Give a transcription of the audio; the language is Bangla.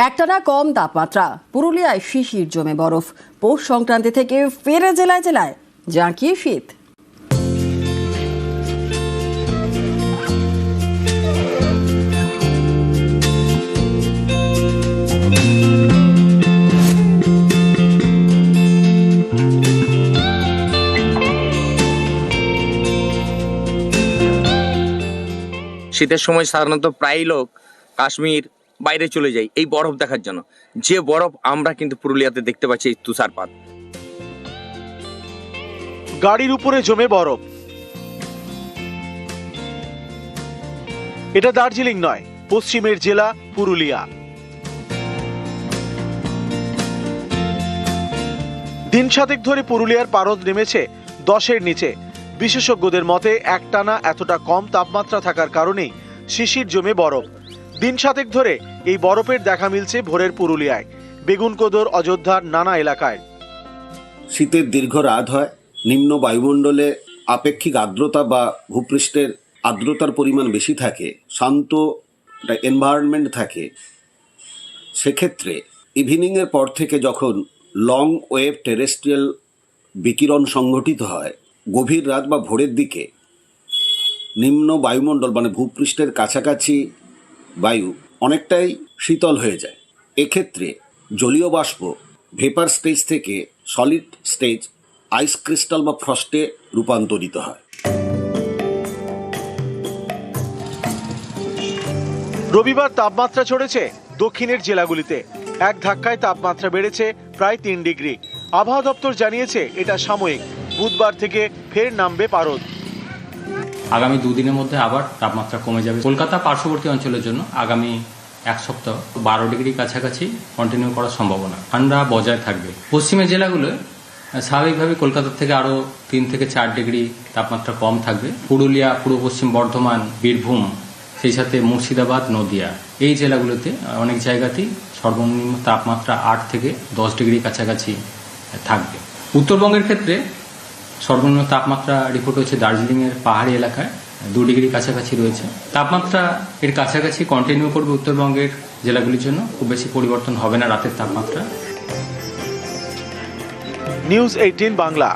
একটানা কম তাপমাত্রা, পুরুলিয়ায় শিশির জমে বরফ, পৌষ সংক্রান্তি থেকে ফেরে জেলায় জেলায় জাঁকিয়ে শীত। শীতের সময় সাধারণত প্রায় লোক কাশ্মীর বাইরে চলে যায় এই বরফ দেখার জন্য। যে বরফ আমরা কিন্তু পুরুলিয়াতে দেখতে পাচ্ছি, এই তুষারপাত। গাড়ির উপরে জমে বরফ। এটা দার্জিলিং নয়, পশ্চিমের জেলা পুরুলিয়া। দিন সাতেক ধরে পুরুলিয়ার পারদ নেমেছে 10-এর নিচে। বিশেষজ্ঞদের মতে একটানা এতটা কম তাপমাত্রা থাকার কারণেই শিশির জমে বরফ। দিন সাতেক ধরে এই বরফের দেখা মিলছে ভোরের পুরুলিয়ায়, বেগুনকোদর, অযোধ্যার নানা এলাকায়। শীতের দীর্ঘ রাত হয়, নিম্ন বায়ুমণ্ডলে আপেক্ষিক আর্দ্রতা বা ভূপৃষ্ঠের আর্দ্রতার পরিমাণ বেশি থাকে, শান্ত এনভায়রনমেন্ট থাকে। সেক্ষেত্রে ইভিনিংয়ের পর থেকে যখন লং ওয়েভ টেরেস্ট্রিয়াল বিকিরণ সংঘটিত হয়, গভীর রাত বা ভোরের দিকে নিম্ন বায়ুমণ্ডল মানে ভূপৃষ্ঠের কাছাকাছি বায়ু অনেকটাই শীতল হয়ে যায়। এক্ষেত্রে জলীয় বাষ্প ভেপার স্টেজ থেকে সলিড স্টেজ আইস ক্রিস্টাল বা ফ্রস্টে রূপান্তরিত হয়। রবিবার তাপমাত্রা চড়েছে দক্ষিণের জেলাগুলিতে। এক ধাক্কায় তাপমাত্রা বেড়েছে প্রায় 3 ডিগ্রি। আবহাওয়া দপ্তর জানিয়েছে এটা সাময়িক, বুধবার থেকে ফের নামবে পারদ। আগামী 2 দিনের মধ্যে আবার তাপমাত্রা কমে যাবে। কলকাতা পার্শ্ববর্তী অঞ্চলের জন্য আগামী 1 সপ্তাহ 12 ডিগ্রি কাছাকাছি কন্টিনিউ করার সম্ভাবনা, ঠান্ডা বজায় থাকবে। পশ্চিমের জেলাগুলো স্বাভাবিকভাবে কলকাতার থেকে আরও 3 থেকে 4 ডিগ্রি তাপমাত্রা কম থাকবে। পুরুলিয়া, পূর্ব পশ্চিম বর্ধমান, বীরভূম, সেই সাথে মুর্শিদাবাদ, নদিয়া, এই জেলাগুলোতে অনেক জায়গাতেই সর্বনিম্ন তাপমাত্রা 8 থেকে 10 ডিগ্রি কাছাকাছি থাকবে। উত্তরবঙ্গের ক্ষেত্রে সর্বনিম্ন তাপমাত্রা রিপোর্ট হয়েছে দার্জিলিংয়ের পাহাড়ি এলাকায় 2 ডিগ্রি কাছাকাছি রয়েছে। তাপমাত্রা এর কাছাকাছি কন্টিনিউ করবে উত্তরবঙ্গের জেলাগুলির জন্য। খুব বেশি পরিবর্তন হবে না রাতের তাপমাত্রা। নিউজ 18 বাংলা।